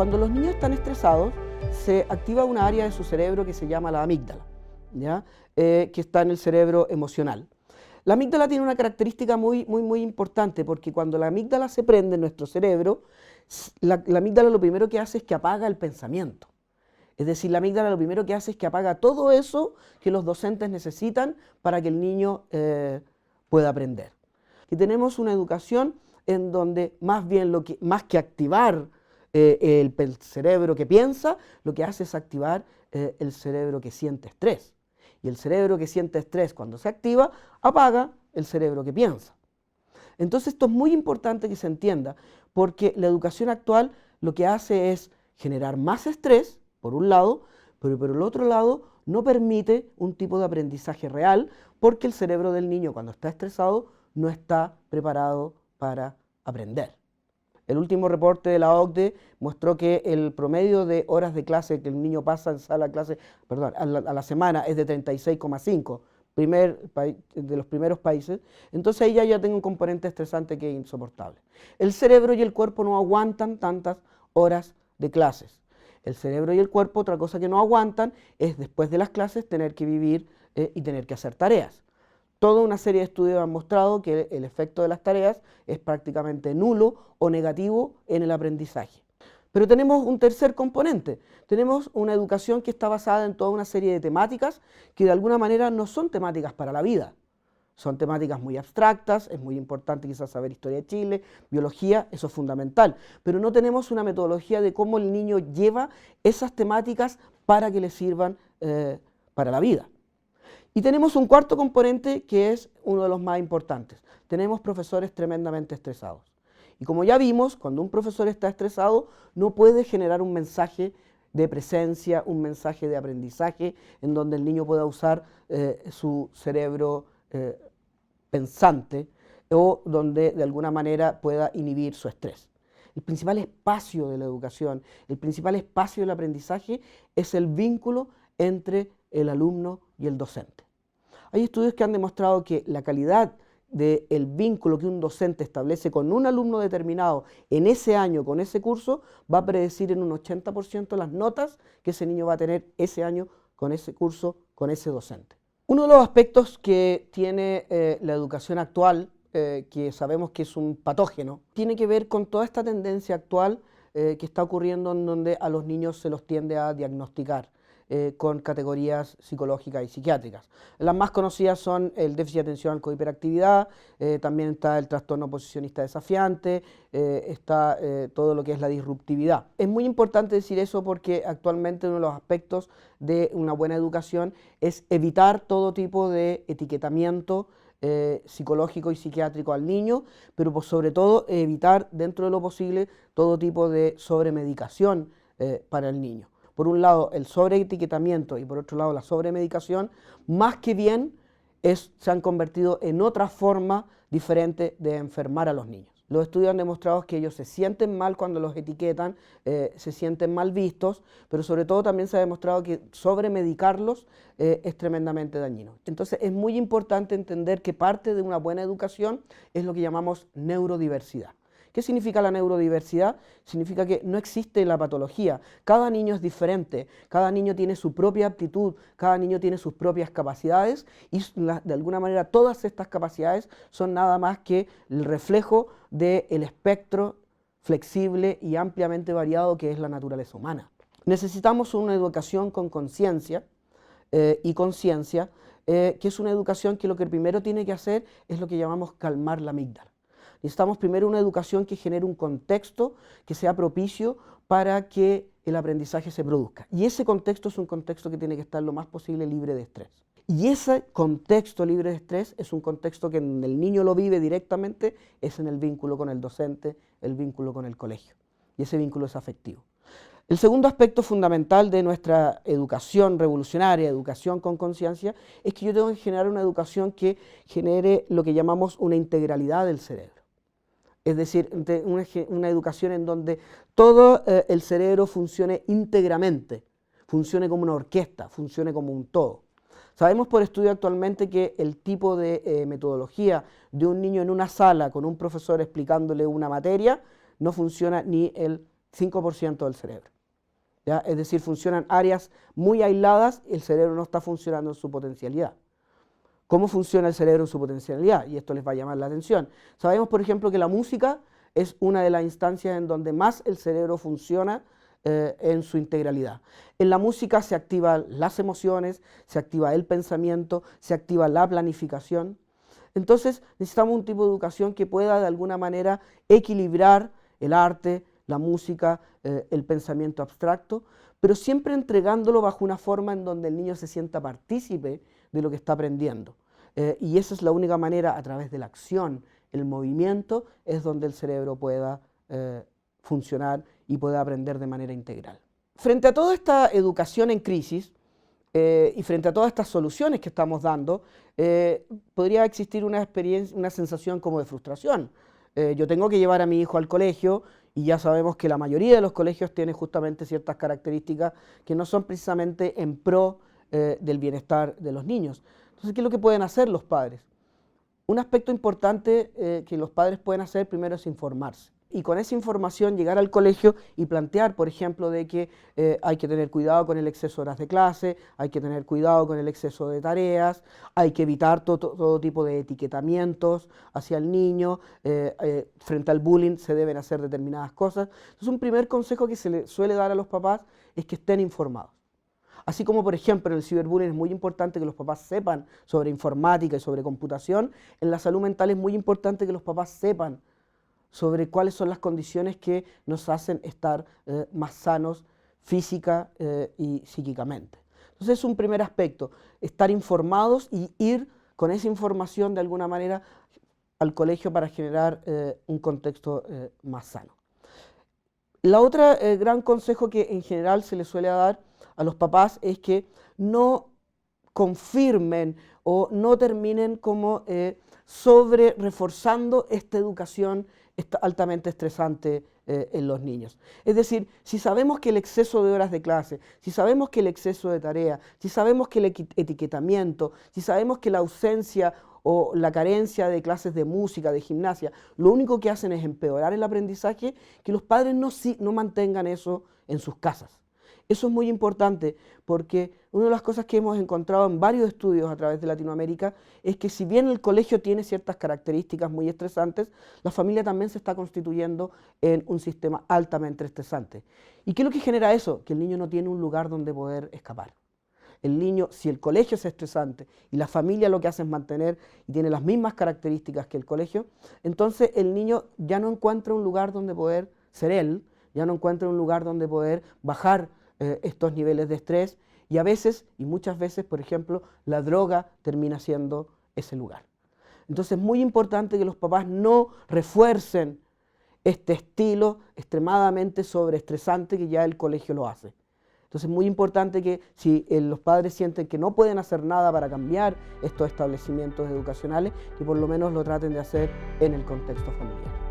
Cuando los niños están estresados, se activa una área de su cerebro que se llama la amígdala, ¿ya? Que está en el cerebro emocional. La amígdala tiene una característica muy importante, porque cuando la amígdala se prende en nuestro cerebro, la amígdala lo primero que hace es que apaga el pensamiento. Es decir, la amígdala lo primero que hace es que apaga todo eso que los docentes necesitan para que el niño pueda aprender. Y tenemos una educación en donde más que activar el cerebro que piensa, lo que hace es activar el cerebro que siente estrés. Y el cerebro que siente estrés, cuando se activa, apaga el cerebro que piensa. Entonces esto es muy importante que se entienda, porque la educación actual lo que hace es generar más estrés, por un lado, pero por el otro lado no permite un tipo de aprendizaje real, porque el cerebro del niño cuando está estresado no está preparado para aprender. El último reporte de la OCDE mostró que el promedio de horas de clase que el niño pasa en sala de clase, a la semana es de 36,5, de los primeros países. Entonces ahí ya tengo un componente estresante que es insoportable. El cerebro y el cuerpo no aguantan tantas horas de clases. El cerebro y el cuerpo, otra cosa que no aguantan es después de las clases tener que vivir y tener que hacer tareas. Toda una serie de estudios han mostrado que el efecto de las tareas es prácticamente nulo o negativo en el aprendizaje. Pero tenemos un tercer componente. Tenemos una educación que está basada en toda una serie de temáticas que de alguna manera no son temáticas para la vida. Son temáticas muy abstractas, es muy importante quizás saber historia de Chile, biología, eso es fundamental. Pero no tenemos una metodología de cómo el niño lleva esas temáticas para que le sirvan para la vida. Y tenemos un cuarto componente que es uno de los más importantes. Tenemos profesores tremendamente estresados. Y como ya vimos, cuando un profesor está estresado, no puede generar un mensaje de presencia, un mensaje de aprendizaje, en donde el niño pueda usar su cerebro pensante o donde de alguna manera pueda inhibir su estrés. El principal espacio de la educación, el principal espacio del aprendizaje es el vínculo entre el alumno y el docente. Hay estudios que han demostrado que la calidad del vínculo que un docente establece con un alumno determinado en ese año, con ese curso, va a predecir en un 80% las notas que ese niño va a tener ese año con ese curso, con ese docente. Uno de los aspectos que tiene la educación actual, que sabemos que es un patógeno, tiene que ver con toda esta tendencia actual que está ocurriendo en donde a los niños se los tiende a diagnosticar con categorías psicológicas y psiquiátricas. Las más conocidas son el déficit atencional con hiperactividad, también está el trastorno oposicionista desafiante, está todo lo que es la disruptividad. Es muy importante decir eso porque actualmente uno de los aspectos de una buena educación es evitar todo tipo de etiquetamiento psicológico y psiquiátrico al niño, pero sobre todo evitar dentro de lo posible todo tipo de sobremedicación para el niño. Por un lado el sobreetiquetamiento y por otro lado la sobremedicación, más que bien se han convertido en otra forma diferente de enfermar a los niños. Los estudios han demostrado que ellos se sienten mal cuando los etiquetan, se sienten mal vistos, pero sobre todo también se ha demostrado que sobremedicarlos es tremendamente dañino. Entonces es muy importante entender que parte de una buena educación es lo que llamamos neurodiversidad. ¿Qué significa la neurodiversidad? Significa que no existe la patología. Cada niño es diferente, cada niño tiene su propia aptitud, cada niño tiene sus propias capacidades y de alguna manera todas estas capacidades son nada más que el reflejo del espectro flexible y ampliamente variado que es la naturaleza humana. Necesitamos una educación con conciencia y conciencia, que es una educación que lo que primero tiene que hacer es lo que llamamos calmar la amígdala. Necesitamos primero una educación que genere un contexto que sea propicio para que el aprendizaje se produzca. Y ese contexto es un contexto que tiene que estar lo más posible libre de estrés. Y ese contexto libre de estrés es un contexto que en el niño lo vive directamente, es en el vínculo con el docente, el vínculo con el colegio. Y ese vínculo es afectivo. El segundo aspecto fundamental de nuestra educación revolucionaria, educación con conciencia, es que yo tengo que generar una educación que genere lo que llamamos una integralidad del cerebro. Es decir, una educación en donde todo el cerebro funcione íntegramente, funcione como una orquesta, funcione como un todo. Sabemos por estudio actualmente que el tipo de metodología de un niño en una sala con un profesor explicándole una materia no funciona ni el 5% del cerebro. ¿Ya? Es decir, funcionan áreas muy aisladas y el cerebro no está funcionando en su potencialidad. ¿Cómo funciona el cerebro en su potencialidad? Y esto les va a llamar la atención. Sabemos, por ejemplo, que la música es una de las instancias en donde más el cerebro funciona en su integralidad. En la música se activan las emociones, se activa el pensamiento, se activa la planificación. Entonces necesitamos un tipo de educación que pueda de alguna manera equilibrar el arte, la música, el pensamiento abstracto, pero siempre entregándolo bajo una forma en donde el niño se sienta partícipe de lo que está aprendiendo. Y esa es la única manera, a través de la acción, el movimiento, es donde el cerebro pueda funcionar y pueda aprender de manera integral. Frente a toda esta educación en crisis y frente a todas estas soluciones que estamos dando, podría existir una experiencia, una sensación como de frustración. Yo tengo que llevar a mi hijo al colegio y ya sabemos que la mayoría de los colegios tienen justamente ciertas características que no son precisamente en pro del bienestar de los niños. Entonces, ¿qué es lo que pueden hacer los padres? Un aspecto importante que los padres pueden hacer primero es informarse. Y con esa información llegar al colegio y plantear, por ejemplo, de que hay que tener cuidado con el exceso de horas de clase, hay que tener cuidado con el exceso de tareas, hay que evitar todo tipo de etiquetamientos hacia el niño, frente al bullying se deben hacer determinadas cosas. Entonces, un primer consejo que se le suele dar a los papás es que estén informados. Así como, por ejemplo, en el ciberbullying es muy importante que los papás sepan sobre informática y sobre computación, en la salud mental es muy importante que los papás sepan sobre cuáles son las condiciones que nos hacen estar más sanos física y psíquicamente. Entonces es un primer aspecto, estar informados y ir con esa información de alguna manera al colegio para generar un contexto más sano. La otra gran consejo que en general se le suele dar a los papás es que no confirmen o no terminen como sobre reforzando esta educación altamente estresante en los niños. Es decir, si sabemos que el exceso de horas de clase, si sabemos que el exceso de tarea, si sabemos que el etiquetamiento, si sabemos que la ausencia o la carencia de clases de música, de gimnasia, lo único que hacen es empeorar el aprendizaje, que los padres no mantengan eso en sus casas. Eso es muy importante porque una de las cosas que hemos encontrado en varios estudios a través de Latinoamérica es que si bien el colegio tiene ciertas características muy estresantes, la familia también se está constituyendo en un sistema altamente estresante. ¿Y qué es lo que genera eso? Que el niño no tiene un lugar donde poder escapar. El niño, si el colegio es estresante y la familia lo que hace es mantener y tiene las mismas características que el colegio, entonces el niño ya no encuentra un lugar donde poder ser él, ya no encuentra un lugar donde poder bajar estos niveles de estrés y a veces, y muchas veces, por ejemplo, la droga termina siendo ese lugar. Entonces es muy importante que los papás no refuercen este estilo extremadamente sobreestresante que ya el colegio lo hace. Entonces es muy importante que si los padres sienten que no pueden hacer nada para cambiar estos establecimientos educacionales, que por lo menos lo traten de hacer en el contexto familiar.